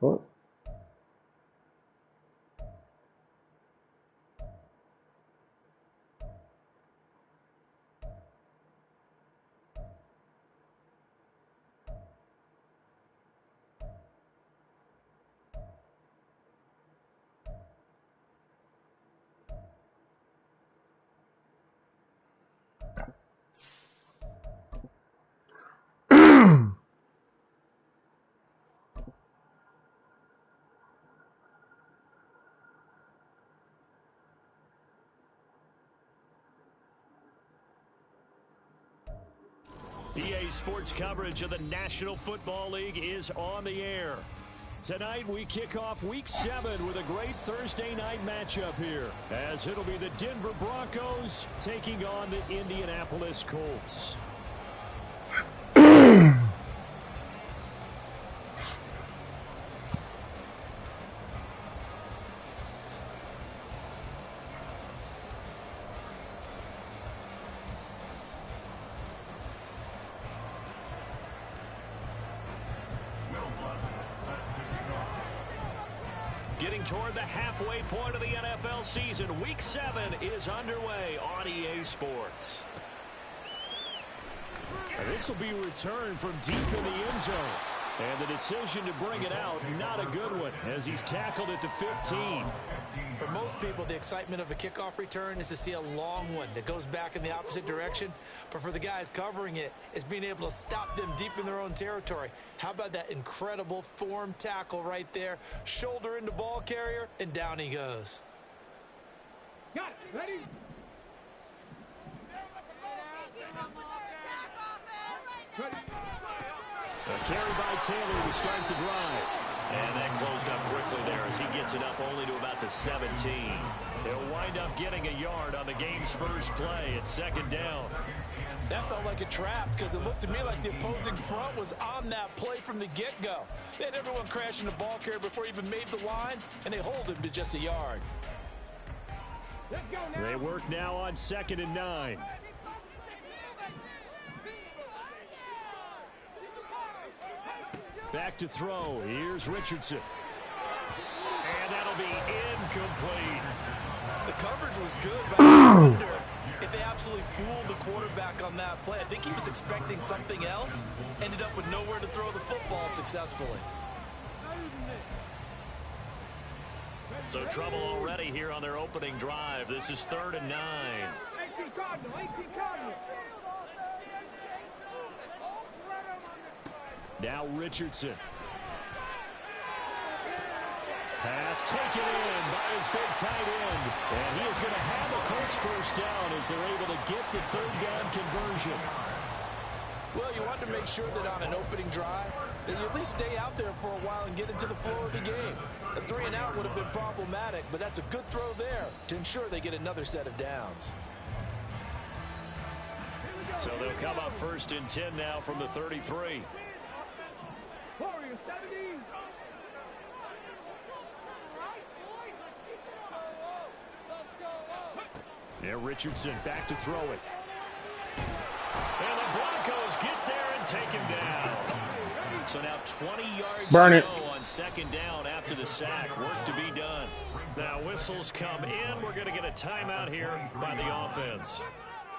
fuck? EA Sports coverage of the National Football League is on the air. Tonight we kick off Week 7 with a great Thursday night matchup here, as it'll be the Denver Broncos taking on the Indianapolis Colts. Getting toward the halfway point of the NFL season, Week 7 is underway on EA Sports. This will be a return from deep in the end zone. And the decision to bring it out, not a good one, as he's tackled at the 15. For most people, the excitement of a kickoff return is to see a long one that goes back in the opposite direction. But for the guys covering it, it's being able to stop them deep in their own territory. How about that incredible form tackle right there? Shoulder into ball carrier, and down he goes. Got it. Ready? A carry by Taylor to start the drive. And that closed up quickly there as he gets it up only to about the 17. He'll wind up getting a yard on the game's first play at second down. That felt like a trap because it looked to me like the opposing front was on that play from the get-go. They had everyone crashing the ball carrier before he even made the line, and they hold him to just a yard. Let's go now. They work now on 2nd and 9. Back to throw. Here's Richardson. And that'll be incomplete. The coverage was good, but I wonder if they absolutely fooled the quarterback on that play. I think he was expecting something else. Ended up with nowhere to throw the football successfully. So trouble already here on their opening drive. This is 3rd and 9. 18 Cardinal, 18 Cardinal. Now Richardson. Pass taken in by his big tight end. And he is going to have the Colts first down as they're able to get the 3rd down conversion. Well, you want to make sure that on an opening drive, that you at least stay out there for a while and get into the flow of the game. A 3 and out would have been problematic, but that's a good throw there to ensure they get another set of downs. So they'll come up 1st and 10 now from the 33. Warriors 70. Yeah, Richardson back to throw it. And the Broncos get there and take him down. So now 20 yards to go on 2nd down after the sack. Work to be done. Now whistles come in. We're going to get a timeout here by the offense.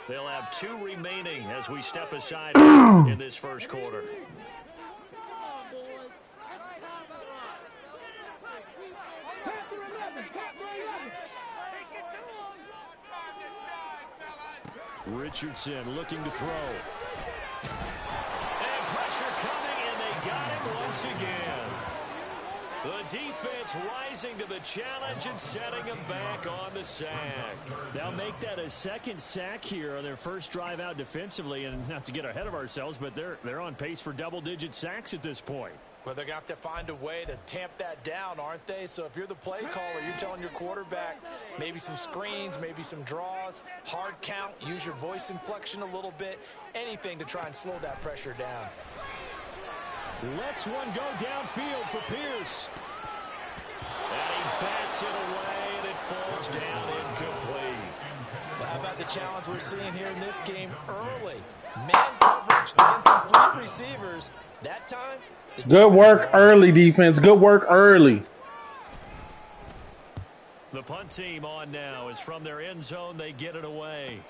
They'll have 2 remaining as we step aside in this first quarter. Richardson looking to throw. And pressure coming, and they got him once again. The defense rising to the challenge and setting him back on the sack. They'll make that a 2nd sack here on their first drive out defensively, and not to get ahead of ourselves, but they're on pace for double-digit sacks at this point. Well, they're going to have to find a way to tamp that down, aren't they? So if you're the play caller, you're telling your quarterback maybe some screens, maybe some draws, hard count, use your voice inflection a little bit, anything to try and slow that pressure down. Lets one go downfield for Pierce. And he bats it away, and it falls down incomplete. Well, how about the challenge we're seeing here in this game early? Man coverage against some fleet receivers. That time, Good work early, defense. Good work early. The punt team on now is from their end zone. They get it away.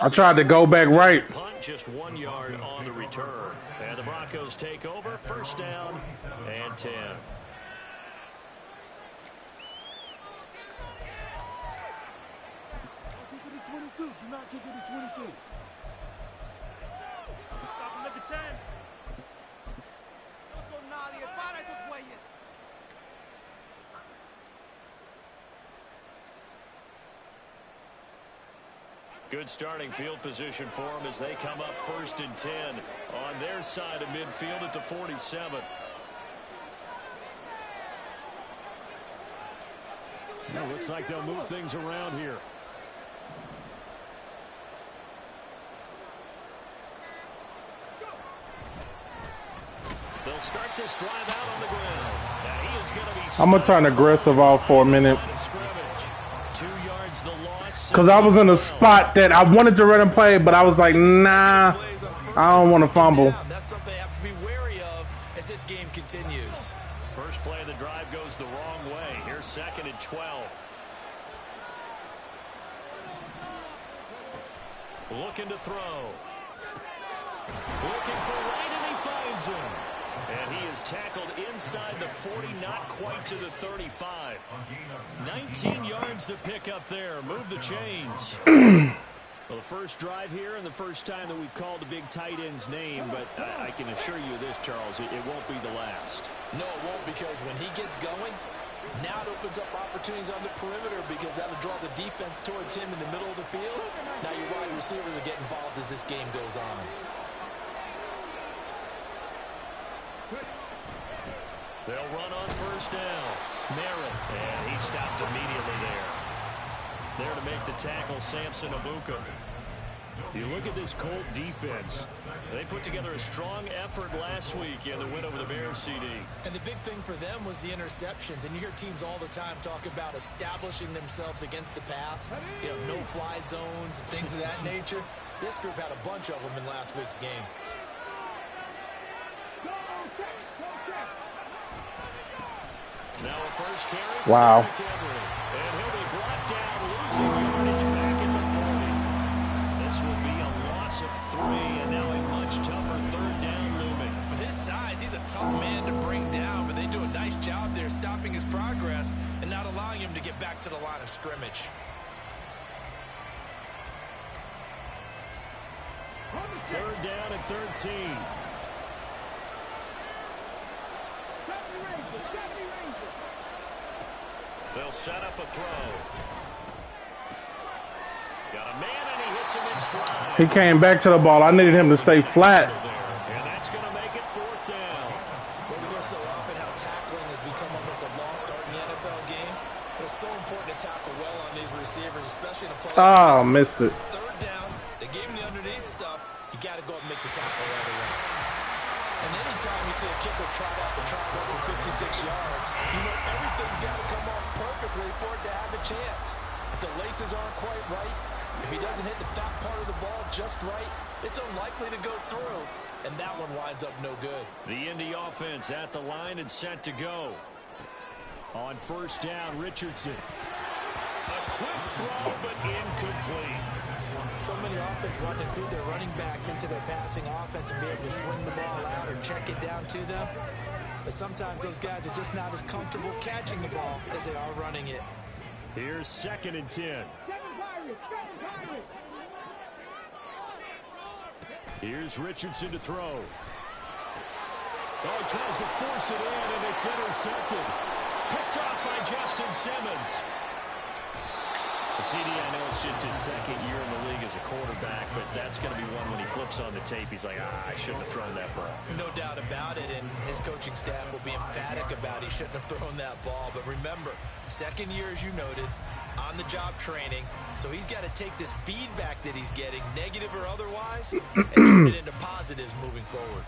I tried to go back right. Punt just 1 yard on the return. And the Broncos take over. First down and 10. Do not kick it to 22. Stop him at the 10. No son nadie. Para esos güeyes. Good starting field position for them as they come up 1st and 10 on their side of midfield at the 47. Well, looks like they'll move things around here. They'll start this drive out on the ground. And he is going to be I'm going to turn aggressive off for a minute. 2 yards the loss. Because I was in a spot that I wanted to run and play, but I was like, nah, I don't want to fumble. That's something they have to be wary of as this game continues. First play of the drive goes the wrong way. Here's 2nd and 12. Looking to throw. Looking for right, and he finds him. And he is tackled inside the 40, not quite to the 35. 19 yards to pick up there. Move the chains. Well, the first drive here and the first time that we've called a big tight end's name, but I can assure you this, Charles, it won't be the last. No, it won't, because when he gets going, now it opens up opportunities on the perimeter because that'll draw the defense towards him in the middle of the field. Now your wide receivers will get involved as this game goes on. They'll run on first down. Merritt, and he stopped immediately there. There to make the tackle, Samson Abuka. You look at this Colt defense. They put together a strong effort last week in the win over the Bears, CD. And the big thing for them was the interceptions. And you hear teams all the time talk about establishing themselves against the pass. You know, no-fly zones and things of that nature. This group had a bunch of them in last week's game. Now a first carry. Wow. And he'll be brought down, losing yardage back at the 40. This will be a loss of 3, and now a much tougher 3rd down looming. With his size, he's a tough man to bring down, but they do a nice job there stopping his progress and not allowing him to get back to the line of scrimmage. Third down and 13. They'll set up a throw. Got a man, and he hits him in stride. He came back to the ball. I needed him to stay flat. And that's going to make it 4th down. Well, we hear so often how tackling has become almost a lost art in the NFL game. But it's so important to tackle well on these receivers, especially in a play like Oh, this. missed it. 3rd down, they gave him the underneath stuff. You got to go up and make the tackle right away. And anytime you see a kicker trot out the try run for 56 yards, you know everything's got to come off perfectly for it to have a chance. If the laces aren't quite right, if he doesn't hit the fat part of the ball just right, it's unlikely to go through. And that one winds up no good. The Indy offense at the line and set to go. On first down, Richardson. A quick throw, but incomplete. So many offenses want to include their running backs into their passing offense and be able to swing the ball out or check it down to them. But sometimes those guys are just not as comfortable catching the ball as they are running it. Here's 2nd and 10. Here's Richardson to throw. Oh, he tries to force it in, and it's intercepted. Picked off by Justin Simmons. CD, I know it's just his 2nd year in the league as a quarterback, but that's going to be one when he flips on the tape, he's like, I shouldn't have thrown that ball. No doubt about it, and his coaching staff will be emphatic about he shouldn't have thrown that ball. But remember, 2nd year, as you noted, on-the-job training, so he's got to take this feedback that he's getting, negative or otherwise, and turn it into positives moving forward.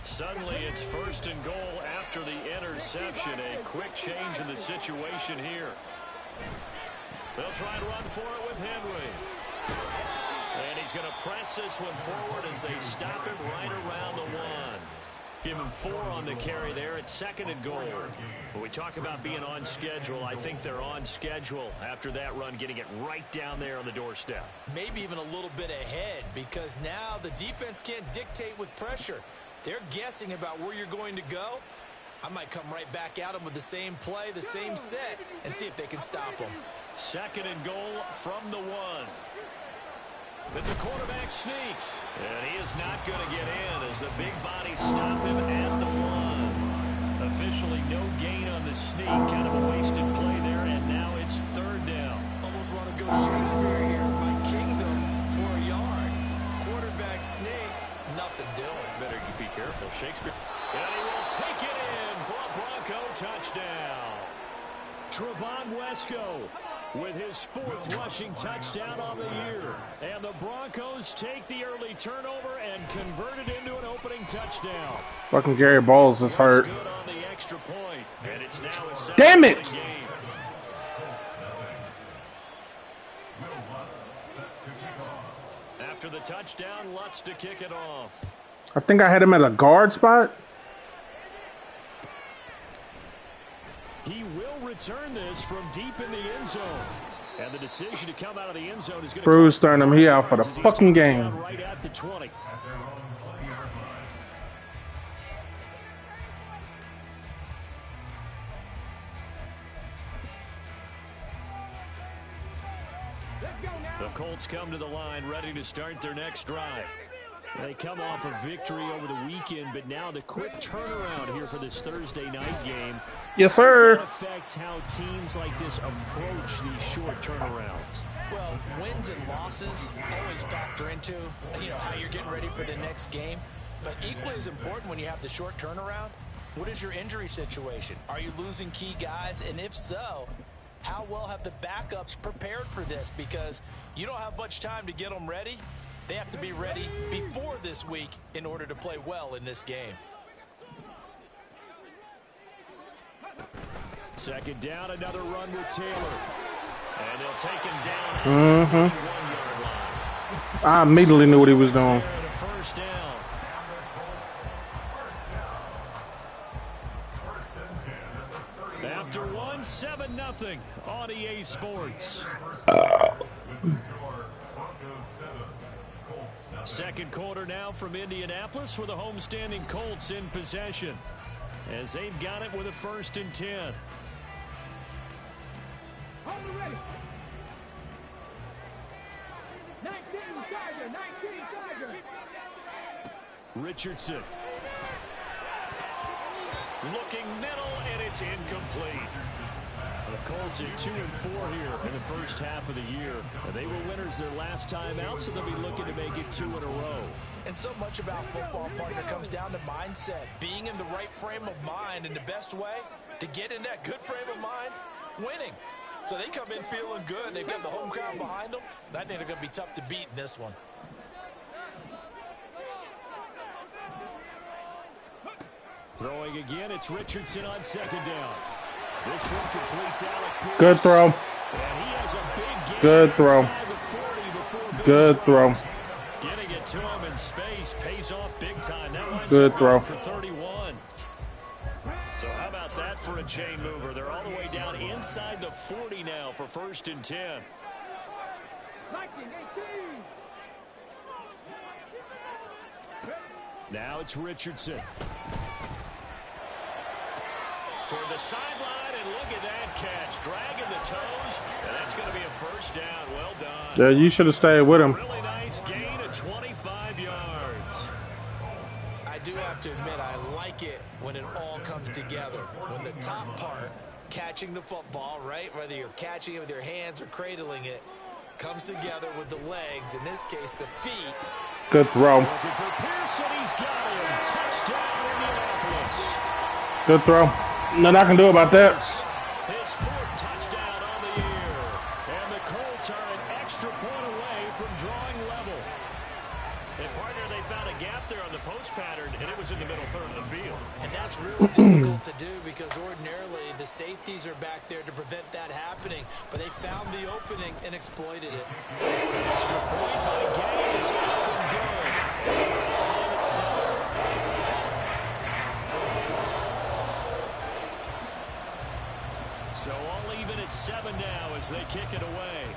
Suddenly, it's 1st and goal after the interception. A quick change in the situation here. They'll try and run for it with Henry. And he's going to press this one forward as they stop him right around the 1. Give him 4 on the carry there at 2nd and goal. When we talk about being on schedule, I think they're on schedule after that run, getting it right down there on the doorstep. Maybe even a little bit ahead, because now the defense can't dictate with pressure. They're guessing about where you're going to go. I might come right back at them with the same play, the same set, and see if they can stop them. 2nd and goal from the 1. It's a quarterback sneak. And he is not going to get in as the big bodies stop him at the 1. Officially no gain on the sneak. Kind of a wasted play there, and now it's 3rd down. Almost want to go Shakespeare here. My kingdom for a yard. Quarterback sneak, nothing doing. Better be careful, Shakespeare. And he will take it in for a Bronco touchdown. Trevon Wesco with his 4th rushing touchdown on the year. And the Broncos take the early turnover and convert it into an opening touchdown. Fucking Gary Bowles is hurt. Good on the extra point. And it's now a Damn it! After the touchdown, Lutz to kick it off. I think I had him at a guard spot. He will return this from deep in the end zone. And the decision to come out of the end zone is going to Bruce turned him. He out for the fucking game. Right at the 20. The Colts come to the line ready to start their next drive. They come off a victory over the weekend, but now the quick turnaround here for this Thursday night game. Yes, sir. That affects how teams like this approach these short turnarounds. Well, wins and losses always factor into, how you're getting ready for the next game. But equally as important when you have the short turnaround, what is your injury situation? Are you losing key guys? And if so, how well have the backups prepared for this? Because you don't have much time to get them ready. They have to be ready before this week in order to play well in this game. 2nd down, another run with Taylor. And they'll take him down at the 1-yard line. I immediately knew what he was doing. First down. After 1, 7-0 on EA Sports. 2nd quarter now from Indianapolis with the homestanding Colts in possession as they've got it with a 1st and 10. Ready. 19 Tiger, 19 Tiger. Richardson. Looking middle, and it's incomplete. The Colts at 2-4 here in the first half of the year. And they were winners their last time out, so they'll be looking to make it 2 in a row. And so much about football, partner, comes down to mindset. Being in the right frame of mind, and the best way to get in that good frame of mind, winning. So they come in feeling good. They've got the home crowd behind them. I think they're going to be tough to beat in this one. Throwing again, it's Richardson on 2nd down. This one completes Alec Pierce. Good throw. And he has a big game Good throw. inside the 40 Good throw. Getting it to him in space pays off big time. That one's Good throw. for 31. So how about that for a chain mover? They're all the way down inside the 40 now for 1st and 10. 19, 18. Now it's Richardson. Toward the sideline, and look at that catch. Dragging the toes, and that's going to be a 1st down. Well done. Yeah, you should have stayed with him. Really nice gain of 25 yards. I do have to admit, I like it when it all comes together. When the top part, catching the football, right, whether you're catching it with your hands or cradling it, comes together with the legs, in this case, the feet. Good throw. Looking for Pearson, he's got him. Touchdown, Indianapolis. Good throw. Nothing I can do about that. His 4th touchdown on the year. And the Colts are an extra point away from drawing level. And partner, they found a gap there on the post pattern, and it was in the middle third of the field. And that's really difficult to do because ordinarily the safeties are back there to prevent that happening. But they found the opening and exploited it. Extra point by Gay is up and good. Time at 7. So all even at 7 now as they kick it away.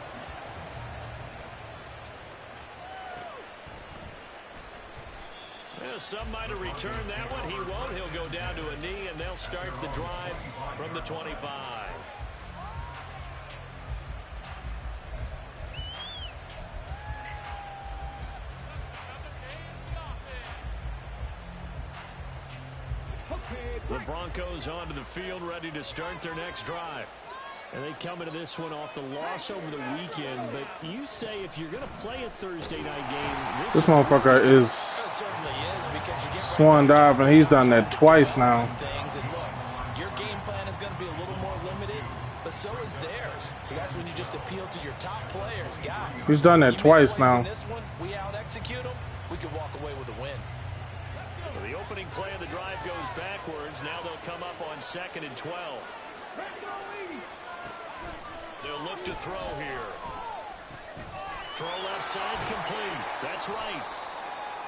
Well, some might have returned that one. He won't. He'll go down to a knee, and they'll start the drive from the 25. The Broncos onto the field, ready to start their next drive. And they come into this one off the loss over the weekend. But you say if you're going to play a Thursday night game, This motherfucker is swan dive, and he's done that twice now. Your game plan is going to be a little more limited, but so is theirs. So that's when you just appeal to your top players, guys. He's done that twice now. In this one, we out-execute them, we can walk away with a win. So the opening play of the drive goes backwards. Now they'll come up on 2nd and 12. They'll look to throw here. Throw left side complete. That's right.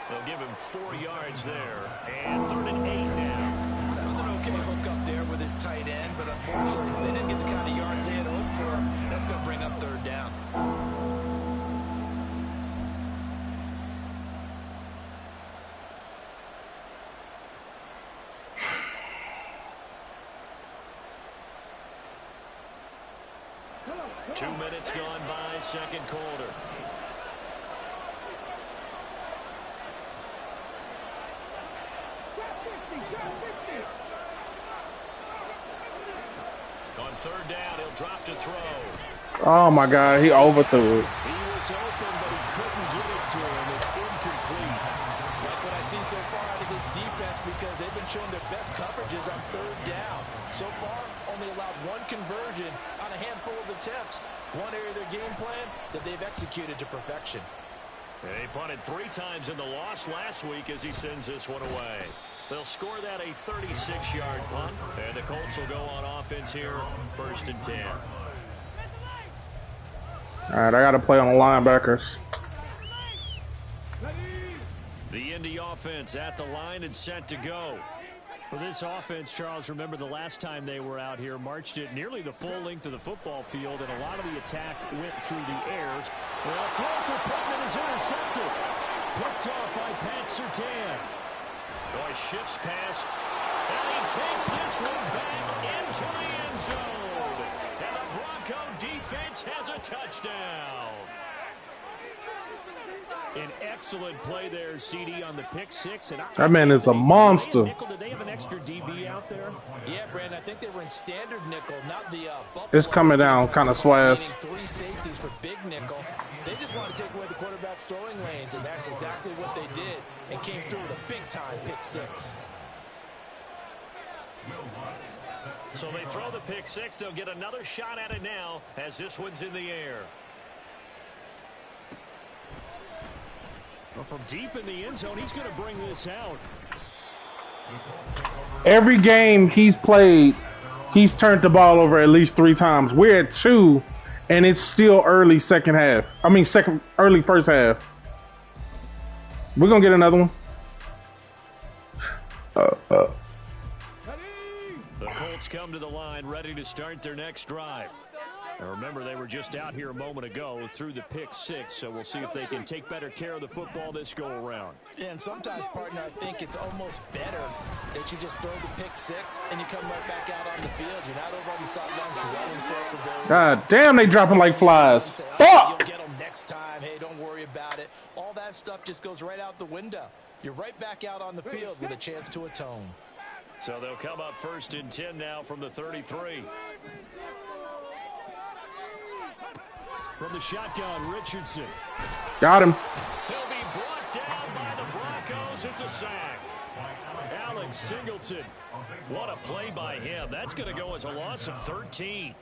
They'll give him 4 yards there. And 3rd and 8 now. That was an okay hook up there with his tight end, but unfortunately they didn't get the kind of yards they had hoped for. That's going to bring up 3rd down. Two minutes gone by, second quarter. On 3rd down, he'll drop to throw. Oh my God, he overthrew it. He was open, but he couldn't get it to him. It's incomplete. Like what I see so far out of this defense, because they've been showing their best coverages on 3rd down. So far, only allowed 1 conversion on a handful of attempts. One area of their game plan that they've executed to perfection. They punted 3 times in the loss last week as he sends this one away. They'll score that a 36-yard punt, and the Colts will go on offense here, 1st and 10. All right, I got to play on the linebackers. The Indy offense at the line and set to go. For this offense, Charles, remember the last time they were out here, marched it nearly the full length of the football field, and a lot of the attack went through the airs. Well, a throw for Putnam is intercepted. Picked off by Pat Surtain. Boy, shifts pass, and he takes this one back into the end zone. And the Bronco defense has a touchdown. An excellent play there, CD, on the pick 6. And That man is a monster. Did they have an extra DB out there? Yeah, Brandon, I think they were in standard nickel, not the Buffalo. It's coming down kind of swaz. 3 safeties for big nickel. They just want to take away the quarterback's throwing lanes, and that's exactly what they did, and came through with a big-time pick 6. So they throw the pick 6. They'll get another shot at it now as this one's in the air. Well, from deep in the end zone, he's going to bring this out. Every game he's played, he's turned the ball over at least 3 times. We're at 2, and it's still early second half. I mean, early first half. We're going to get another one. The Colts come to the line, ready to start their next drive. Now remember, they were just out here a moment ago through the pick 6, so we'll see if they can take better care of the football this go-around. Yeah, and sometimes, partner, I think it's almost better that you just throw the pick 6 and you come right back out on the field. You're not over on the sidelines dwelling for very long. God damn, they dropping like flies. Say, oh, Fuck! you'll get them next time. Hey, don't worry about it. All that stuff just goes right out the window. You're right back out on the field with a chance to atone. So they'll come up 1st and 10 now from the 33. From the shotgun, Richardson. Got him. He'll be brought down by the Broncos. It's a sack. Alex Singleton. What a play by him. That's going to go as a loss of 13.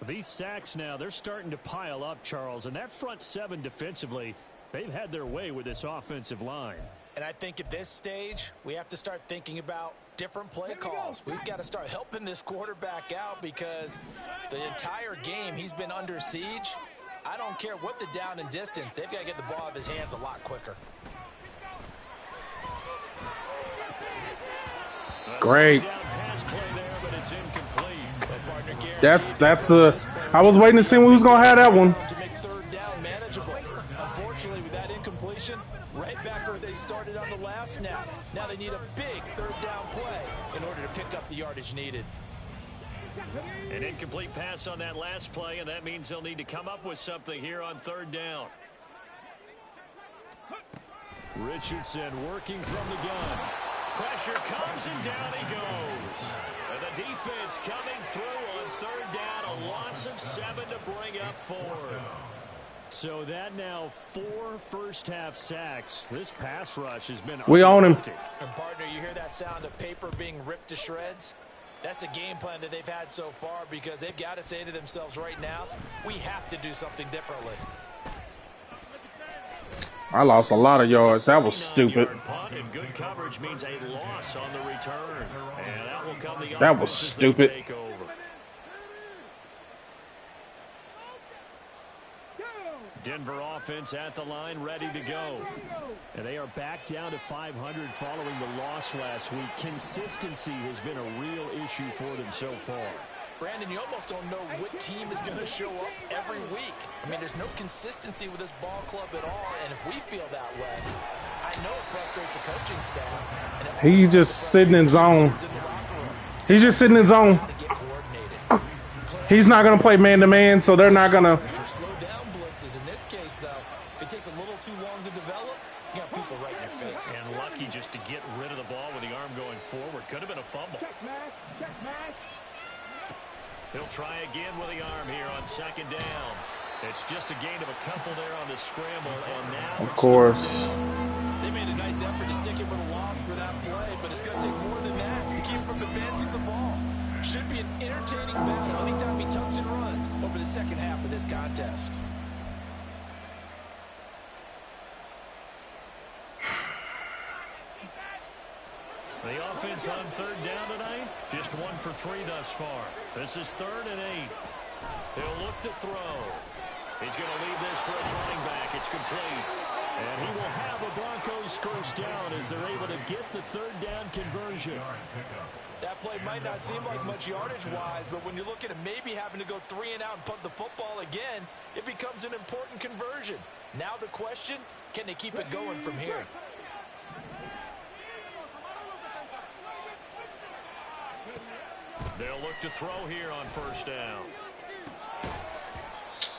These sacks now, they're starting to pile up, Charles. And that front 7 defensively, They've had their way with this offensive line. And I think at this stage, we have to start thinking about different play calls. We've got to start helping this quarterback out because the entire game he's been under siege. I don't care what the down and distance. They've got to get the ball out of his hands a lot quicker. Great. That's I was waiting to see when we was gonna have that one. To make third down manageable. Unfortunately, with that incompletion, right back where they started on the last snap. Now they need a big third down play in order to pick up the yardage needed. An incomplete pass on that last play, and that means they'll need to come up with something here on third down. Richardson working from the gun. Pressure comes and down he goes. And the defense coming through on third down. A loss of 7 to bring up 4. So that now 4 first-half sacks. This pass rush has been We own him. And partner, you hear that sound of paper being ripped to shreds? That's a game plan that they've had so far because they've got to say to themselves right now, we have to do something differently. I lost a lot of yards. That was stupid. And good coverage means a loss on the return. And that will come the That was stupid. take over. Denver offense at the line, ready to go. And they are back down to 500 following the loss last week. Consistency has been a real issue for them so far. Brandon, you almost don't know what team is going to show up every week. I mean, there's no consistency with this ball club at all, and if we feel that way, I know it frustrates the coaching staff. And He's just sitting in zone. He's just sitting in zone. He's not going to play man-to-man, so they're not going to. Slow down blitzes. In this case, though, if it takes a little too long to develop, you got people right in your face. And lucky just to get rid of the ball with the arm going forward. Could have been a fumble. He'll try again with the arm here on second down. It's just a gain of a couple there on the scramble, and now Of course. They made a nice effort to stick him with a loss for that play, but it's going to take more than that to keep him from advancing the ball. Should be an entertaining battle anytime he tucks and runs over the second half of this contest. The offense on third down tonight, just 1 for 3 thus far. This is 3rd and 8. He'll look to throw. He's going to leave this for his running back. It's complete. And he will have a Broncos first down as they're able to get the third down conversion. That play might not seem like much yardage-wise, but when you look at it maybe having to go 3 and out and punt the football again, it becomes an important conversion. Now the question, can they keep it going from here? They'll look to throw here on first down.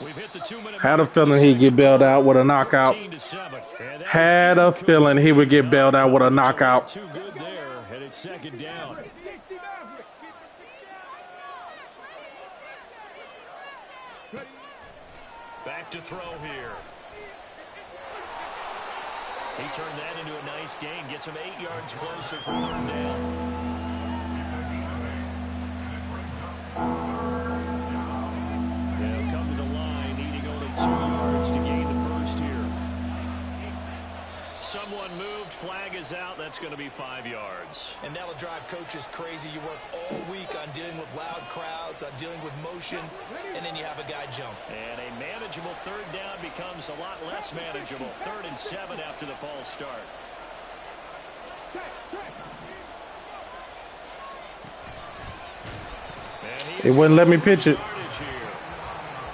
We've hit the 2-minute. Had a feeling he'd get bailed out with a knockout. Had a feeling he would get bailed out with a knockout. Too good there, and it's second down. Back to throw here. He turned that into a nice gain. Gets him 8 yards closer for third down. They'll come to the line, needing only 2 yards to gain the first here. Someone moved, flag is out. That's going to be 5 yards. And that'll drive coaches crazy. You work all week on dealing with loud crowds, on dealing with motion, and then you have a guy jump. And a manageable third down becomes a lot less manageable. 3rd and 7 after the false start. It wouldn't let me pitch it.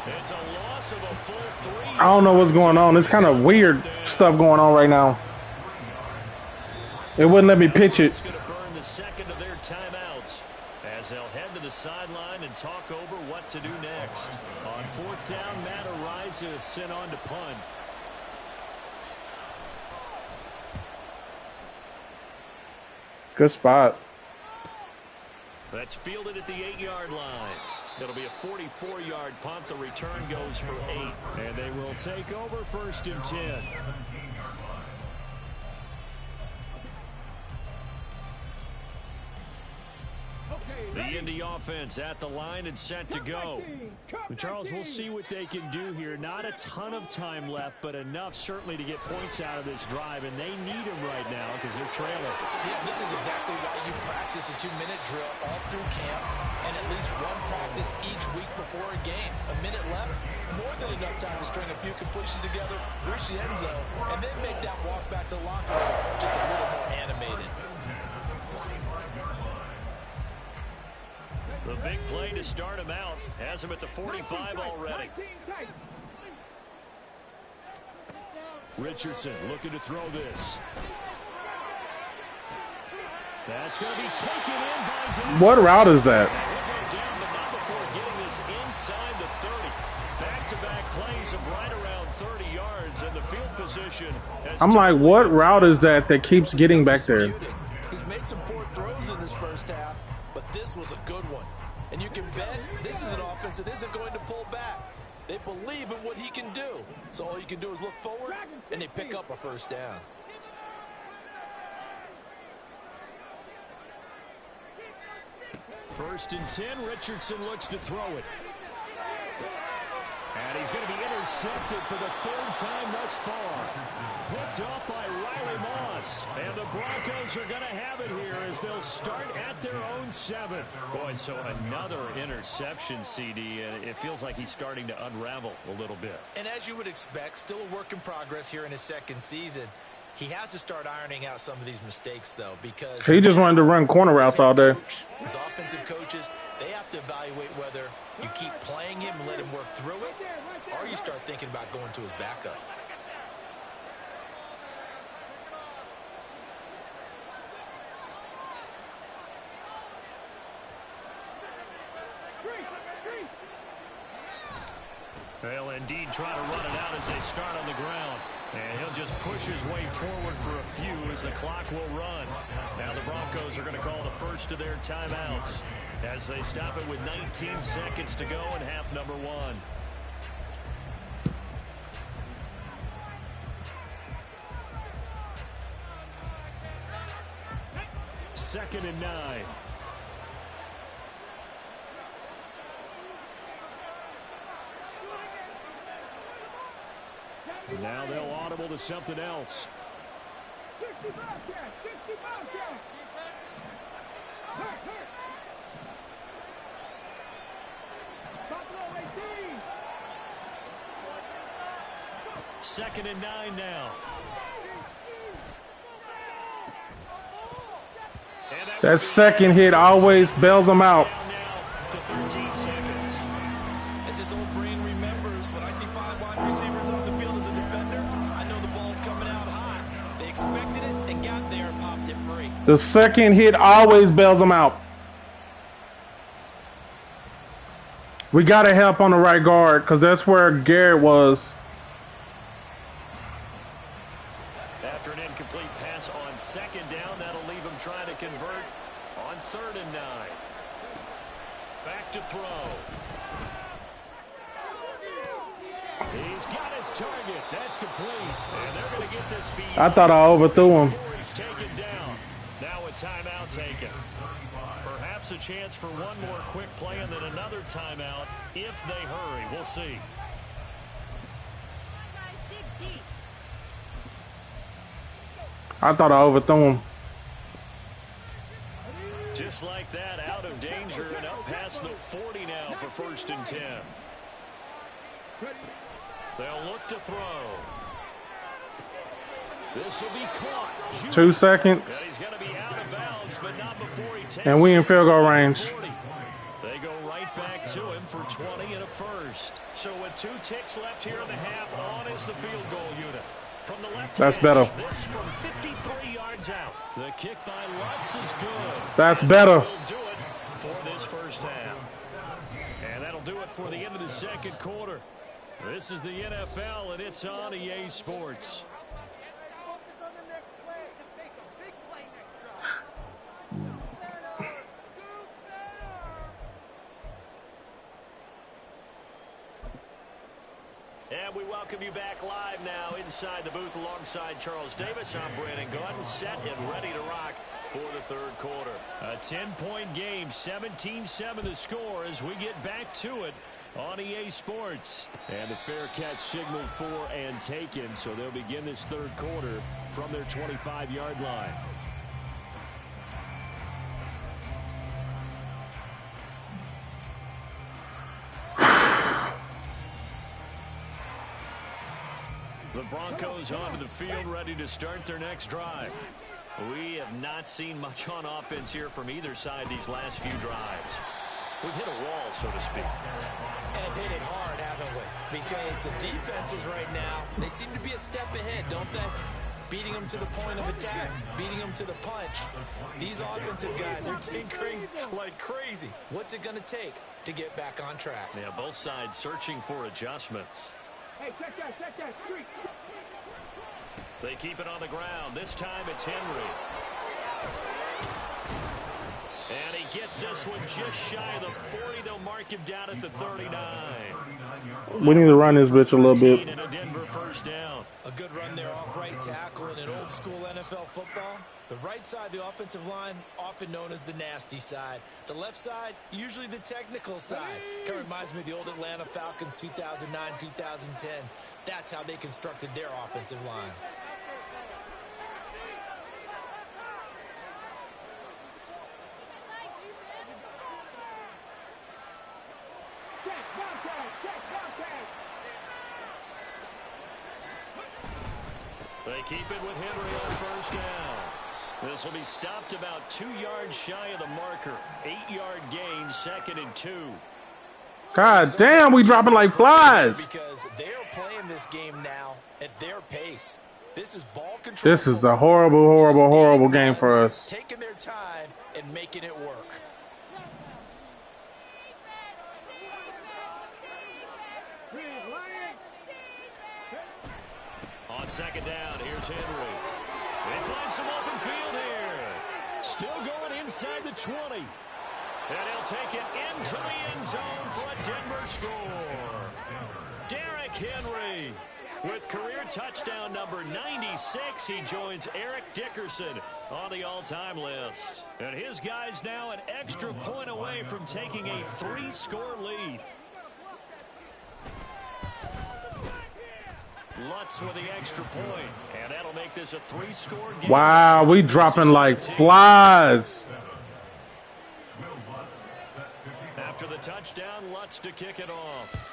It's a loss of a full 3. I don't know what's going on. It's kind of weird stuff going on right now. It wouldn't let me pitch it. It's going to burn the second of their timeouts as they'll head to the sideline and talk over what to do next. On 4th down, Matt Ariza is sent on to punt. Good spot. That's fielded at the 8-yard line. It'll be a 44-yard punt. The return goes for 8. And they will take over 1st and 10. The the offense at the line and set to go. Charles, we'll see what they can do here. Not a ton of time left, but enough certainly to get points out of this drive, and they need them right now because they're trailing. Yeah, this is exactly why you practice a 2-minute drill all through camp and at least one practice each week before a game. A minute left, more than enough time to string a few completions together, reach the end zone, and then make that walk back to the locker room just a little more animated. The big play to start him out has him at the 45 already. Richardson looking to throw this. That's going to be taken in by Davis. What route is that? He'll go down, but not before getting this inside the 30. Back-to-back plays of right around 30 yards, and the field position has I'm like, what route is that keeps getting back there? He's made some poor throws in this first half, but this was a good one. And you can bet this is an offense that isn't going to pull back. They believe in what he can do. So all you can do is look forward, and they pick up a first down. First and 10, Richardson looks to throw it. And he's going to be intercepted for the third time thus far. Picked off by Riley Moss. And the Broncos are going to have it here as they'll start at their own 7. Boy, so another interception, CD, and it feels like he's starting to unravel a little bit. And as you would expect, still a work in progress here in his second season. He has to start ironing out some of these mistakes, though, because He just wanted to run corner routes all day. his offensive coaches, they have to evaluate whether you keep playing him and let him work through it, or you start thinking about going to his backup. They'll indeed try to run it out as they start on the ground. And he'll just push his way forward for a few as the clock will run. Now the Broncos are going to call the first of their timeouts as they stop it with 19 seconds to go in half number 1. Second and 9. Now they'll audible to something else. 60 Bobcat, 60 Bobcat. Hurt. Buffalo 18. Second and 9 now. That second hit always bails them out. Down now to 13 seconds. As his old brain remembers, when I see 5 wide receivers on the field as a defender, I know the ball's coming out high. They expected it and got there and popped it free. The second hit always bails them out. We got to help on the right guard because that's where Garrett was. After an incomplete pass on second down, that'll leave him trying to convert on 3rd and 9. Back to throw. He's got his target. That's complete. And they're going to get this beat. I thought I overthrew him. Before he's taken down. Now a timeout taken. Perhaps a chance for one more quick play and then another timeout if they hurry. We'll see. I thought I overthrew him. Just like that, out of danger and up past the 40 now for 1st and 10. They'll look to throw. This will be caught. 2 seconds. He's going to be out of bounds, but not before he takes And we in it field goal inside the range. 40. They go right back to him for 20 and a first. So with 2 ticks left here in the half, on is the field goal unit. From the left That's hash, better. This from 53 yards out. The kick by Lutz is good. That's better. Will do it for this first half. And that'll do it for the end of the second quarter. This is the NFL, and it's on EA Sports. Focus on the next play and make a big play next drive. And we welcome you back live now inside the booth alongside Charles Davis. I'm Brandon Gordon, set and ready to rock for the third quarter. A 10-point game, 17-7 the score as we get back to it on EA Sports. And the fair catch signaled for and taken, so they'll begin this third quarter from their 25-yard line. The Broncos onto the field, ready to start their next drive. We have not seen much on offense here from either side these last few drives. We've hit a wall, so to speak. And hit it hard, haven't we? Because the defenses right now, they seem to be a step ahead, don't they? Beating them to the point of attack, beating them to the punch. These offensive guys are tinkering like crazy. What's it going to take to get back on track? Yeah, both sides searching for adjustments. Hey, check that street. They keep it on the ground. This time it's Henry. And he gets this one just shy of the 40. They'll mark him down at the 39. We need to run this bitch a little bit. And a Denver first down. A good run there off right tackle in an old school NFL football. The right side of the offensive line, often known as the nasty side. The left side, usually the technical side. Kind of reminds me of the old Atlanta Falcons 2009, 2010. That's how they constructed their offensive line. They keep it with Henry on first down. This will be stopped about 2 yards shy of the marker. 8-yard gain, 2nd and 2. God damn, we dropping like flies. Because they're playing this game now at their pace. This is ball control. This is a horrible, horrible, horrible game for us. Taking their time and making it work. On second down, here's Henry. They find some open field here. Still going inside the 20. And he'll take it into the end zone for a Denver score. Derrick Henry with career touchdown number 96. He joins Eric Dickerson on the all-time list. And his guys now an extra point away from taking a 3-score lead. Lutz with the extra point, and that'll make this a 3-score game. Wow, we dropping like flies. After the touchdown, Lutz to kick it off.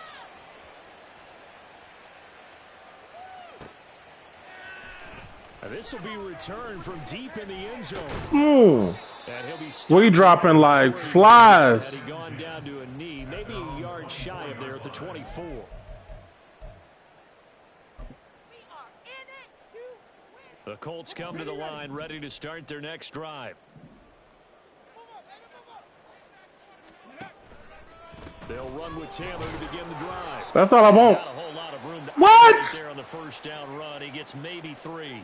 And this will be returned from deep in the end zone. And he'll be We dropping like flies. Had he gone down to a knee, maybe a yard shy of there at the 24. The Colts come to the line, ready to start their next drive. They'll run with Taylor to begin the drive. That's all I want. Not a whole lot of room to What? there on the first down run. He gets maybe 3.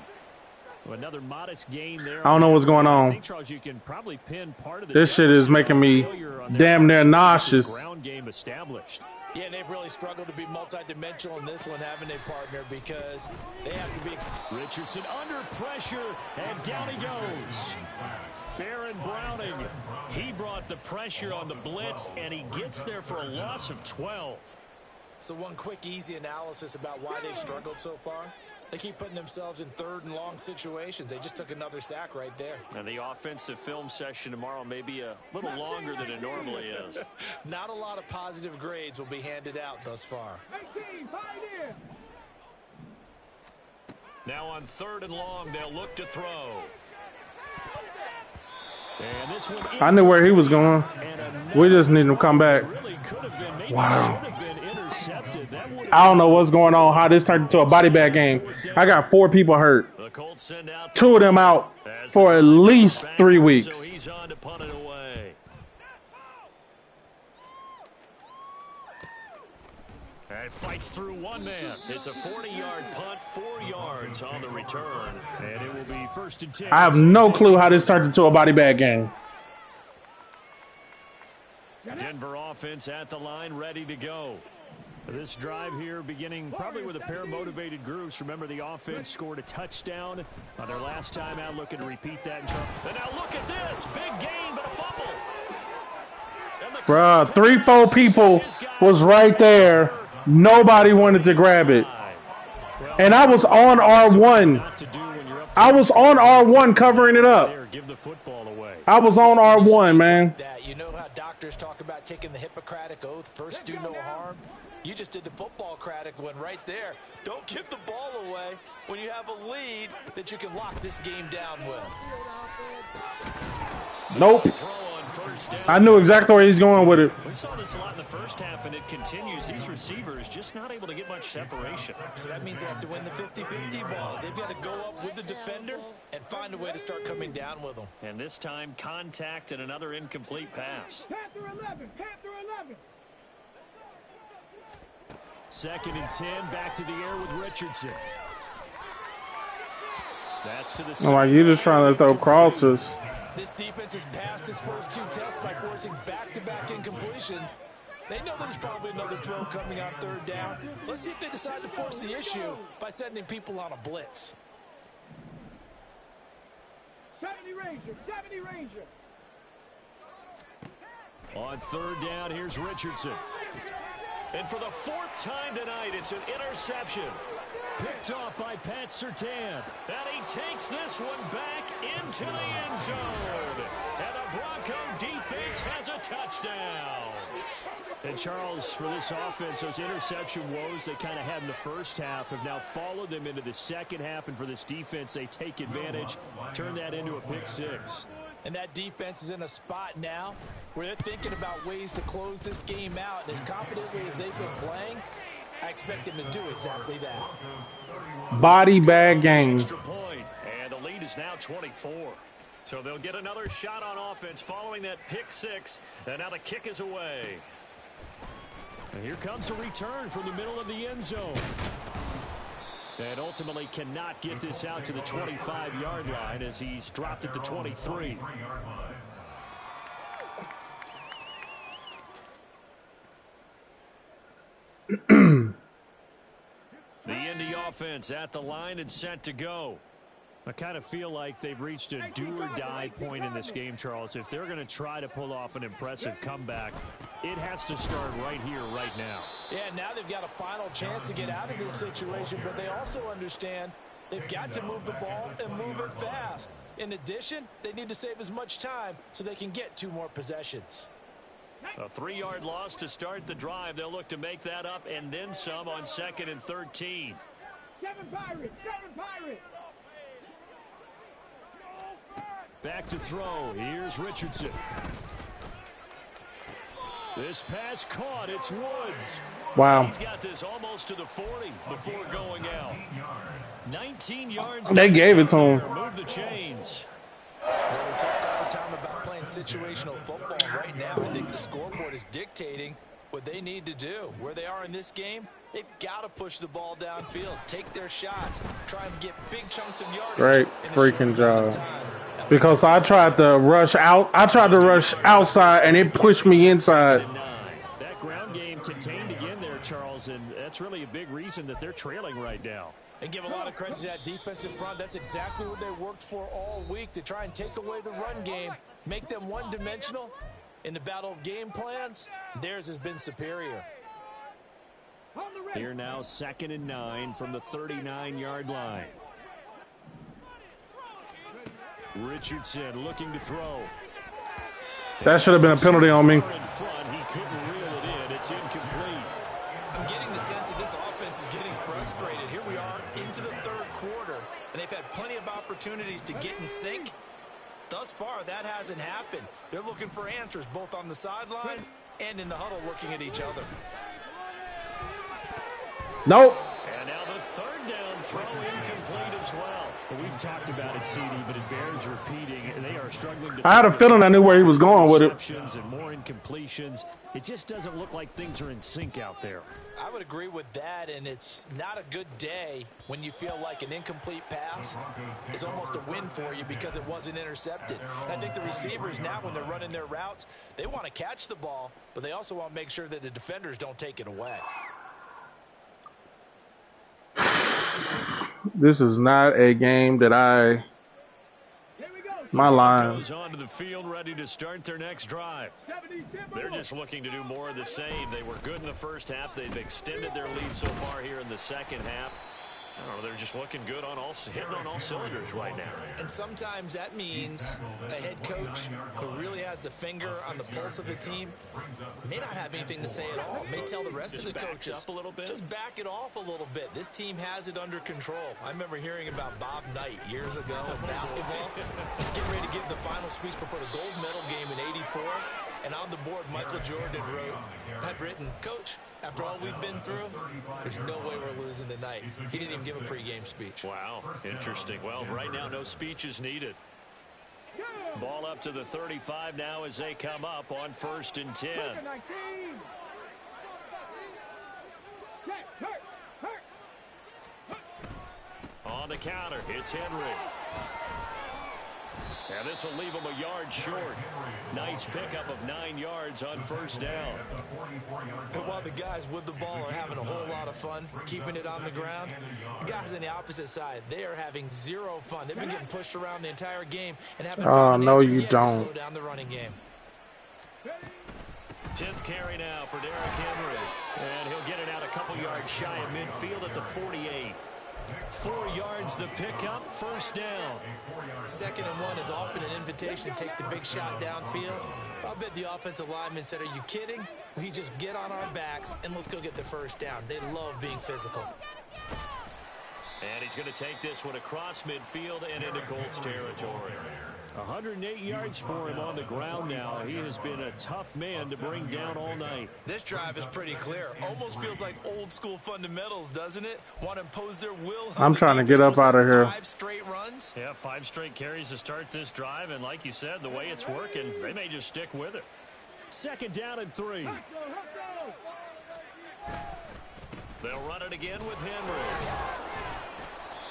Another modest gain there. I don't know what's going I on. think, Charles, you can probably pin part of the This shit is making me damn near nauseous. ground game established. Yeah, and they've really struggled to be multidimensional in this one, having a partner, because they have to be. Richardson under pressure, and down he goes. Baron Browning, he brought the pressure on the blitz, and he gets there for a loss of 12. So one quick, easy analysis about why they've struggled so far. They keep putting themselves in 3rd and long situations. They just took another sack right there. And the offensive film session tomorrow may be a little longer than it normally is. Not a lot of positive grades will be handed out thus far. 18, find in. Now on 3rd and long, they'll look to throw. And this one I knew where he was going. We just need him to come back. really could have been, maybe Wow. should have been intercepted. That would have I don't know what's going on, how this turned into a body bag game. I got 4 people hurt. the Colts send out 2 of them out for at least 3 weeks. So he's on to punt it away. And fights through one man. It's a 40-yard punt, 4 yards on the return. And it will be 1st and 10. I have no clue how this turned into a body bag game. Denver offense at the line, ready to go. This drive here beginning probably with a pair of motivated groups. Remember, the offense scored a touchdown on their last time out, looking to repeat that. And now look at this. Big gain, but a fumble. Bruh, 3-4 people was right there. Nobody wanted to grab it. And I was on R1. I was on R1 covering it up. I was on R1, man. You know how doctors talk about taking the Hippocratic oath, first do no harm? You just did the football-cratic one right there. Don't give the ball away when you have a lead that you can lock this game down with. Nope. I knew exactly where he's going with it. We saw this a lot in the first half, and it continues. These receivers just not able to get much separation. So that means they have to win the 50-50 balls. They've got to go up with the defender and find a way to start coming down with them. And this time, contact and another incomplete pass. Panther 11, Panther 11. 2nd and 10, back to the air with Richardson. That's to the. I'm like, you're just trying to throw crosses. This defense has passed its first 2 tests by forcing back-to-back incompletions. They know there's probably another throw coming on 3rd down. Let's see if they decide to force the issue by sending people on a blitz. 70 Ranger, 70 Ranger. On 3rd down, here's Richardson. And for the 4th time tonight, it's an interception. Picked off by Pat Surtain. And he takes this one back into the end zone. And the Bronco defense has a touchdown. And Charles, for this offense, those interception woes they kind of had in the first half have now followed them into the second half. And for this defense, they take advantage, turn that into a pick 6. And that defense is in a spot now where they're thinking about ways to close this game out. And as confidently as they've been playing, I expect them to do exactly that. Body bag game. Extra point, and the lead is now 24. So they'll get another shot on offense following that pick 6. And now the kick is away. And here comes a return from the middle of the end zone. And ultimately cannot get this out to the 25-yard line as he's dropped it to 23. The Indy offense at the line and set to go. I kind of feel like they've reached a do-or-die point in this game, Charles. If they're going to try to pull off an impressive comeback, it has to start right here, right now. Yeah, now they've got a final chance to get out of this situation, but they also understand they've got to move the ball and move it fast. In addition, they need to save as much time so they can get 2 more possessions. A 3-yard loss to start the drive. They'll look to make that up and then some on 2nd and 13. 7 Pirates, 7 Pirates. Back to throw. Here's Richardson. This pass caught. It's Woods. Wow. He's got this almost to the 40 before going out. 19 yards. They gave it to him. Move the chains. Well, we talk all the time about playing situational football. Right now, I think the scoreboard is dictating what they need to do. Where they are in this game, they've got to push the ball downfield, take their shots, try and get big chunks of yardage. Great freaking job. Because I tried to rush out. I tried to rush outside, and it pushed me inside. That ground game contained again there, Charles, and that's really a big reason that they're trailing right now. And give a lot of credit to that defense in front. That's exactly what they worked for all week, to try and take away the run game, make them one-dimensional. In the battle of game plans, theirs has been superior. Here now, 2nd and 9 from the 39-yard line. Richardson looking to throw. That should have been a penalty on me. In front, he couldn't reel it in. It's incomplete. I'm getting the sense that this offense is getting frustrated. Here we are into the 3rd quarter, and they've had plenty of opportunities to get in sync. Thus far, that hasn't happened. They're looking for answers both on the sidelines and in the huddle looking at each other. Nope. And now the 3rd down throw incomplete as well. We've talked about it, CD, but it bears repeating. They are struggling to. I had a feeling I knew where he was going with it. And more incompletions. It just doesn't look like things are in sync out there. I would agree with that, and it's not a good day when you feel like an incomplete pass is almost a win for you because it wasn't intercepted. And I think the receivers now, when they're running their routes, they want to catch the ball, but they also want to make sure that the defenders don't take it away. This is not a game that I. My line. Goes onto the field, ready to start their next drive. They're just looking to do more of the same. They were good in the first half. They've extended their lead so far here in the second half. I don't know, they're just looking good on hitting on all cylinders right now. And sometimes that means a head coach who really has a finger on the pulse of the team may not have anything to say at all. May tell the rest of the coaches, up a little bit. Just back it off a little bit. This team has it under control. I remember hearing about Bob Knight years ago in basketball. Getting ready to give the final speech before the gold medal game in '84. And on the board, Michael Jordan had written, "Coach, after all we've been through, there's no way we're losing tonight." He didn't even give a pregame speech. Wow, interesting. Well, right now, no speech is needed. Ball up to the 35 now as they come up on 1st and 10. On the counter, it's Henry. And this will leave him a yard short. Nice pickup of 9 yards on 1st down. And while the guys with the ball are having a whole lot of fun keeping it on the ground, the guys on the opposite side, they are having zero fun. They've been getting pushed around the entire game and haven't found an answer yet to slow down the running game. 10th carry now for Derrick Henry. And he'll get it out a couple yards shy of midfield at the 48. 4 yards the pickup, 1st down. 2nd and 1 is often an invitation to take the big shot downfield. I'll bet the offensive lineman said, "Are you kidding? We just get on our backs and let's go get the 1st down." They love being physical. And he's going to take this one across midfield and into Colts territory. 108 yards for him on the ground now. He has been a tough man to bring down all night. This drive is pretty clear. Almost feels like old school fundamentals, doesn't it? Want to impose their will. I'm trying to get up out of here. 5 straight runs. Yeah, 5 straight carries to start this drive. And like you said, the way it's working, they may just stick with it. 2nd down and 3. They'll run it again with Henry.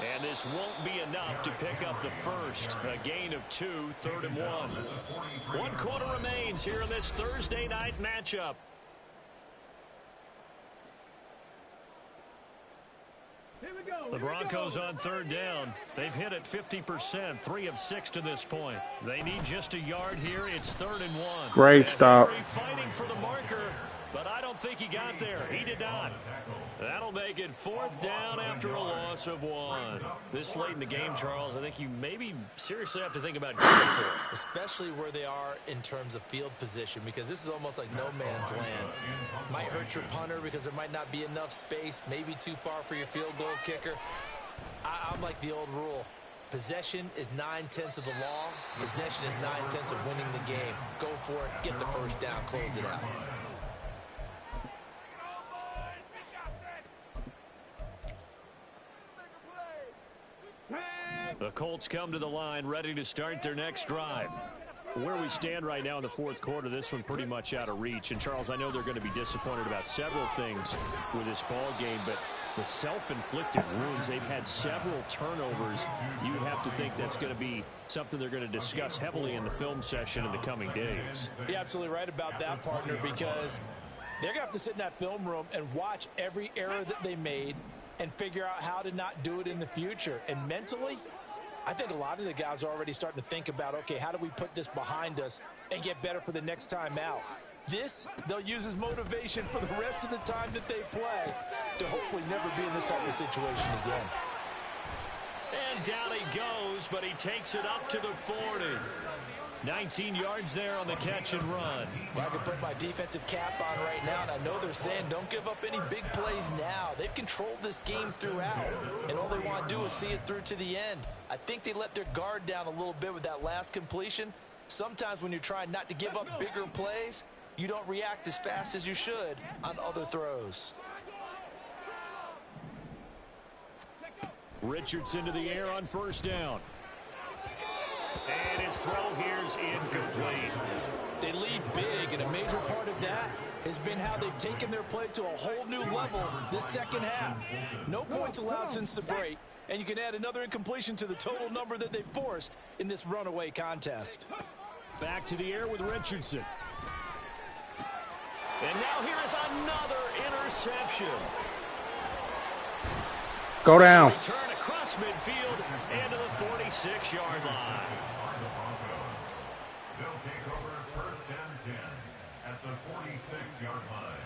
And this won't be enough to pick up the first. A gain of 2, 3rd and 1. 1 quarter remains here in this Thursday night matchup. The Broncos on 3rd down. They've hit it 50%, 3 of 6 to this point. They need just a yard here. It's 3rd and 1. Great stop. Henry fighting for the marker, but I don't think he got there. He did not. That'll make it 4th down after a loss of 1. This late in the game, Charles, I think you maybe seriously have to think about going for it. Especially where they are in terms of field position, because this is almost like no man's land. Might hurt your punter because there might not be enough space, maybe too far for your field goal kicker. I'm like the old rule. Possession is 9/10 of the law. Possession is 9/10 of winning the game. Go for it. Get the 1st down. Close it out. The Colts come to the line, ready to start their next drive. Where we stand right now in the 4th quarter, this one pretty much out of reach. And, Charles, I know they're going to be disappointed about several things with this ball game, but the self-inflicted wounds, they've had several turnovers. You would have to think that's going to be something they're going to discuss heavily in the film session in the coming days. You're absolutely right about that, partner, because they're going to have to sit in that film room and watch every error that they made and figure out how to not do it in the future. And mentally, I think a lot of the guys are already starting to think about, okay, how do we put this behind us and get better for the next time out? This, they'll use as motivation for the rest of the time that they play to hopefully never be in this type of situation again. And down he goes, but he takes it up to the 40. 19 yards there on the catch and run. Well, I can put my defensive cap on right now, and I know they're saying don't give up any big plays now. They've controlled this game throughout, and all they want to do is see it through to the end. I think they let their guard down a little bit with that last completion. Sometimes when you're trying not to give up bigger plays, you don't react as fast as you should on other throws. Richardson to the air on 1st down. And his throw here's incomplete. They lead big, and a major part of that has been how they've taken their play to a whole new level this second half. No points allowed since the break, and you can add another incompletion to the total number that they forced in this runaway contest. Back to the air with Richardson. And now here is another interception. Go down. Return across midfield and to the 46-yard line. They'll take over first and 10 at the 46-yard line.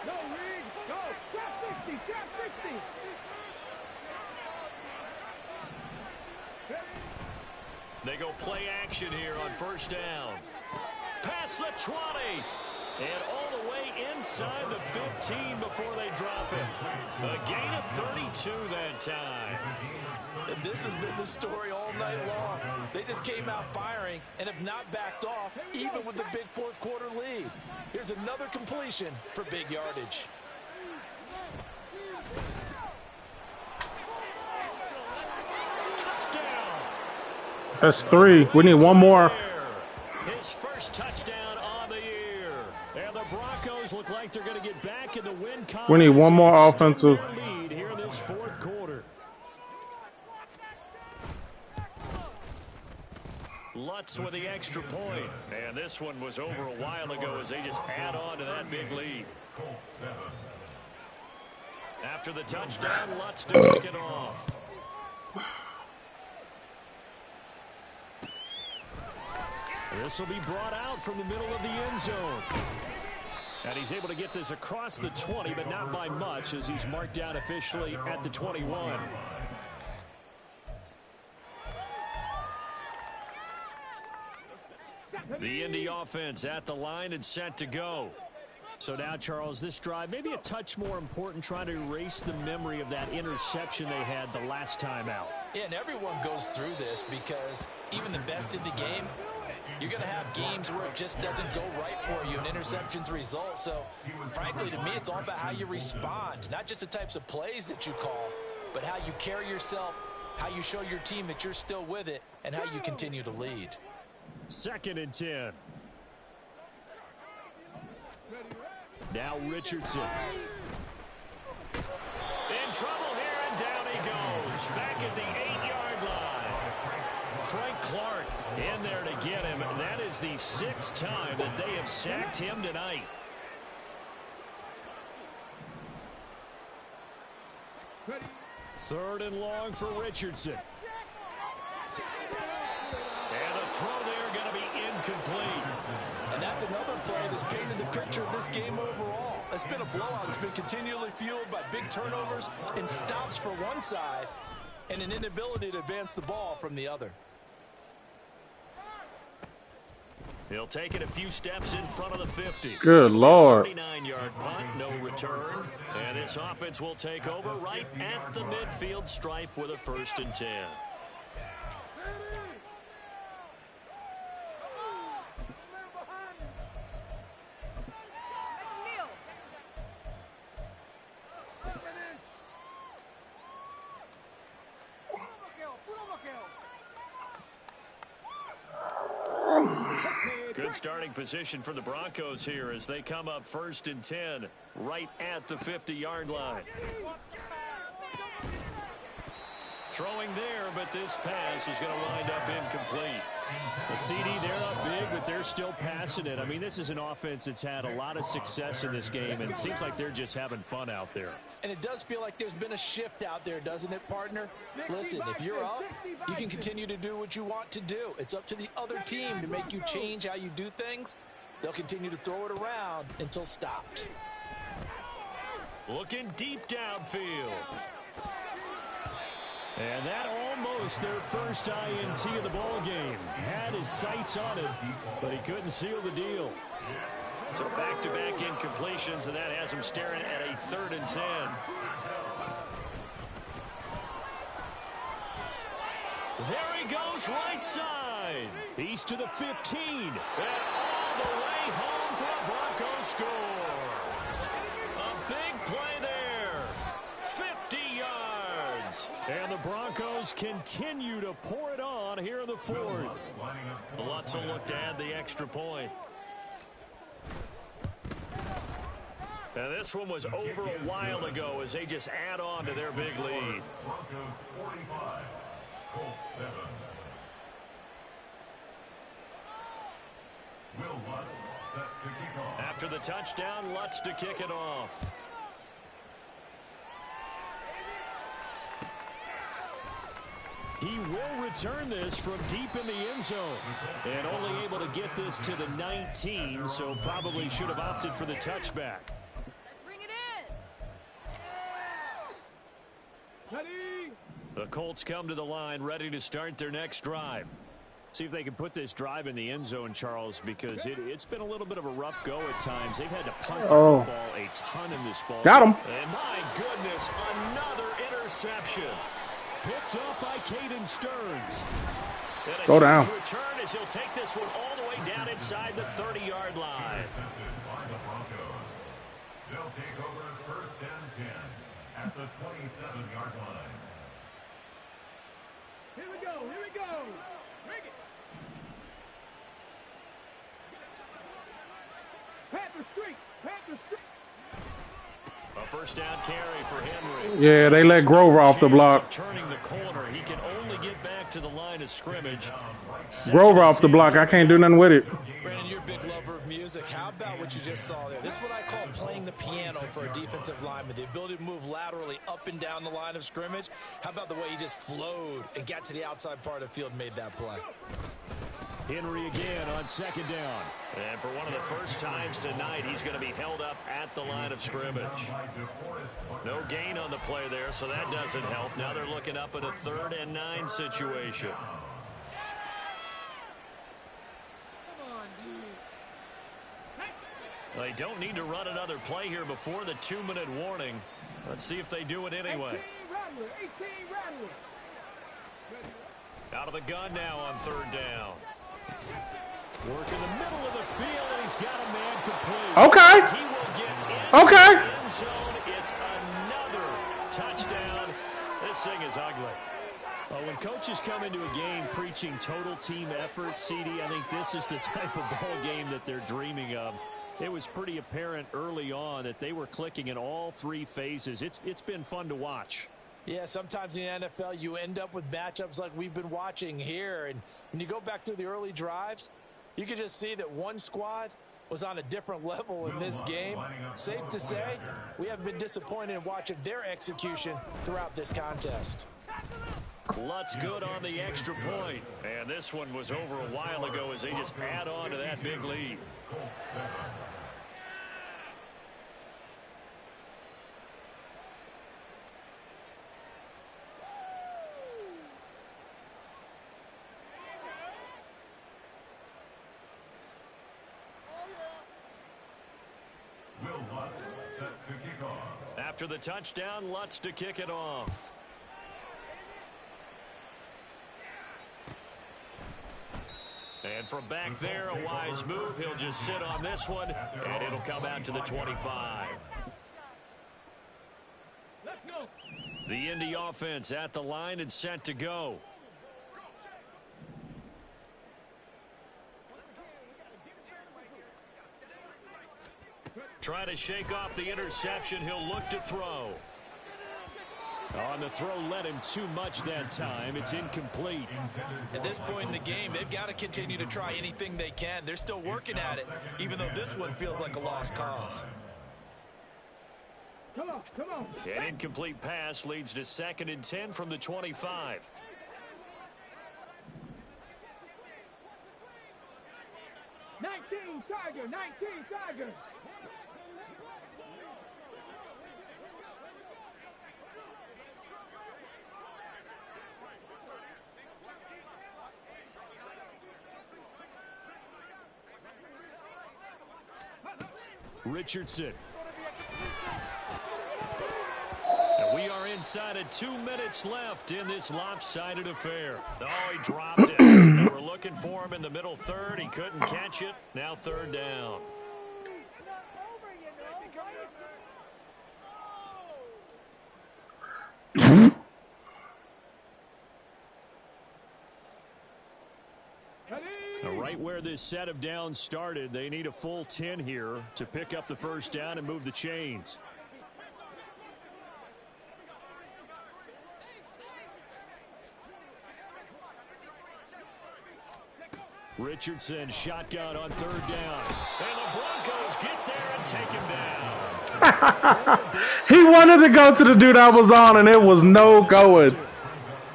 Go, Reed. Go. Trap 60. Trap 60. They go play action here on first down. Past the 20. And all the way inside the 15 before they drop it. A gain of 32 that time. And this has been the story all night long. They just came out firing and have not backed off, even with the big fourth quarter lead. Here's another completion for big yardage. Touchdown. That's 3. We need one more. His first touchdown on the year. And the Broncos look like they're going to get back in the win column. We need one more offensive. Lead here in this fourth quarter. Lutz with the extra point. And this one was over a while ago as they just add on to that big lead. After the touchdown, Lutz to kick it off. This will be brought out from the middle of the end zone. And he's able to get this across the 20, but not by much as he's marked down officially at the 21. The Indy offense at the line and set to go. So now, Charles, this drive maybe a touch more important, trying to erase the memory of that interception they had the last time out. Yeah, and everyone goes through this because even the best in the game, you're going to have games where it just doesn't go right for you, and interceptions result. So, frankly, to me, it's all about how you respond, not just the types of plays that you call, but how you carry yourself, how you show your team that you're still with it, and how you continue to lead. 2nd and 10. Now Richardson. In trouble here, and down he goes. Back at the 8-yard line. Frank Clark in there to get him. That is the 6th time that they have sacked him tonight. Third and long for Richardson. And the throw there going to be incomplete. And that's another play that's painted the picture of this game overall. It's been a blowout. It's been continually fueled by big turnovers and stops for one side and an inability to advance the ball from the other. He'll take it a few steps in front of the 50. Good Lord. 39-yard punt, no return. And this offense will take over right at the midfield stripe with a 1st and 10. Good starting position for the Broncos here as they come up 1st and 10 right at the 50-yard line. Throwing there, but this pass is going to wind up incomplete. The CD, they're up big, but they're still passing it. I mean, this is an offense that's had a lot of success in this game, and it seems like they're just having fun out there. And it does feel like there's been a shift out there, doesn't it, partner? Listen, if you're up, you can continue to do what you want to do. It's up to the other team to make you change how you do things. They'll continue to throw it around until stopped. Looking deep downfield. And that almost their first INT of the ball game. Had his sights on it, but he couldn't seal the deal. So back-to-back incompletions, and that has him staring at a 3rd and 10. There he goes, right side. He's to the 15. And all the way home for a Broncos score. A big play there. 50 yards. And the Broncos continue to pour it on here in the 4th. Lutz will look to add the extra point. And this one was over a while ago as they just add on to their big lead. Broncos 45, Colts 7. Will Lutz set to kick off. After the touchdown, Lutz to kick it off. He will return this from deep in the end zone. And only able to get this to the 19, so probably should have opted for the touchback. Let's bring it in. Ready? The Colts come to the line, ready to start their next drive. See if they can put this drive in the end zone, Charles, because it's been a little bit of a rough go at times. They've had to punt the football a ton in this ball. Got him. And my goodness, another interception. Picked up by Caden Stearns. Go down. Return as he'll take this one all the way down inside the 30-yard line. Intercepted by the Broncos. They'll take over first and 10 at the 27-yard line. Here we go. Here we go. Bring it. Panther Street. Panther Street. A first down carry for Henry. Yeah, they let Grover off the block. Turning the corner, he can only get back to the line of scrimmage. Grover off the block. I can't do nothing with it. Brandon, you're a big lover of music. How about what you just saw there? This is what I call playing the piano for a defensive lineman. The ability to move laterally up and down the line of scrimmage. How about the way he just flowed and got to the outside part of the field and made that play? Henry again on second down. And for one of the first times tonight, he's going to be held up at the line of scrimmage. No gain on the play there, so that doesn't help. Now they're looking up at a 3rd and 9 situation. They don't need to run another play here before the 2-minute warning. Let's see if they do it anyway. 18 Rattler. Out of the gun now on 3rd down. Work in the middle of the field, and he's got a man complete. Okay. He will get into Okay. the end zone. It's another touchdown. This thing is ugly. When coaches come into a game preaching total team effort, CD, I think this is the type of ball game that they're dreaming of. It was pretty apparent early on that they were clicking in all 3 phases. It's been fun to watch. Yeah, sometimes in the NFL you end up with matchups like we've been watching here. And when you go back through the early drives, you can just see that one squad was on a different level in this game. Safe to say, we haven't been disappointed in watching their execution throughout this contest. Lutz good on the extra point. And this one was over a while ago as they just add on to that big lead. Will Lutz set to kick off. After the touchdown, Lutz to kick it off. And from back there, a wise move. He'll just sit on this one, and it'll come out to the 25. Let's go. The Indy offense at the line and set to go. Try to shake off the interception. He'll look to throw. On the throw, led him too much that time. It's incomplete. At this point in the game, they've got to continue to try anything they can. They're still working at it, even though this one feels like a lost cause. Come on, come on. An incomplete pass leads to 2nd and 10 from the 25. Tiger, 19 Tigers. Richardson. And we are inside of 2 minutes left in this lopsided affair. Oh, he dropped it. They were looking for him in the middle 3rd. He couldn't catch it. Now 3rd down. point where this set of downs started. They need a full 10 here to pick up the first down and move the chains. Richardson shotgun on third down. And the Broncos get there and take him down. He wanted to go to the dude I was on, and it was no going.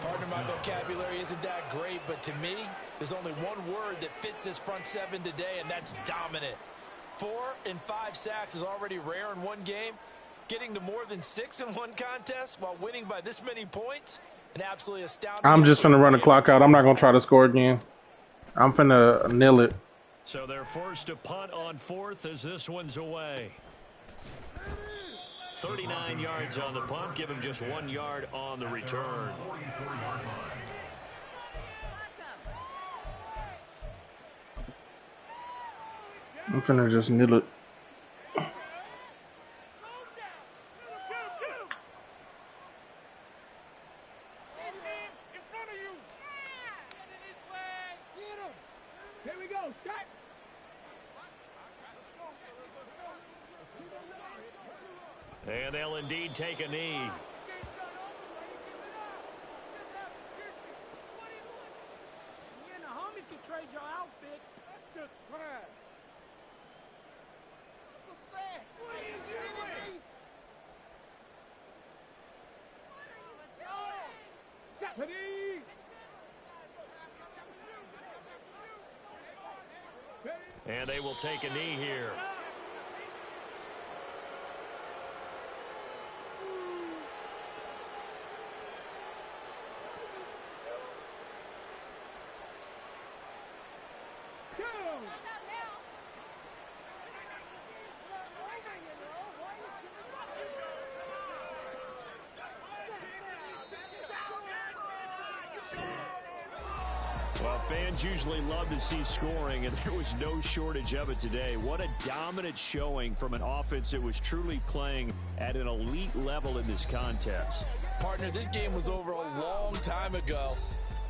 Partner, my vocabulary isn't that great, but to me, there's only one word that fits this front seven today, and that's dominant. 4 and 5 sacks is already rare in one game. Getting to more than 6 in one contest while winning by this many points, an absolutely astounding. I'm just going to run the clock out. I'm not going to try to score again. I'm finna nil it. So they're forced to punt on 4th as this one's away. 39 yards on the punt. Give him just 1 yard on the return. I'm finna just nil it. Here we go, shot. And they'll indeed take a knee. Me and the homies can trade your outfits. That's just trash. What's that? What are you kidding me? Japanese. And they will take a knee here. Well, fans usually love to see scoring, and there was no shortage of it today. What a dominant showing from an offense that was truly playing at an elite level in this contest. Partner, this game was over a long time ago,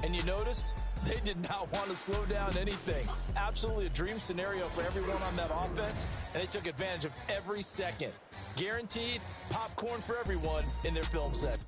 and you noticed they did not want to slow down anything. Absolutely a dream scenario for everyone on that offense, and they took advantage of every second. Guaranteed popcorn for everyone in their film set.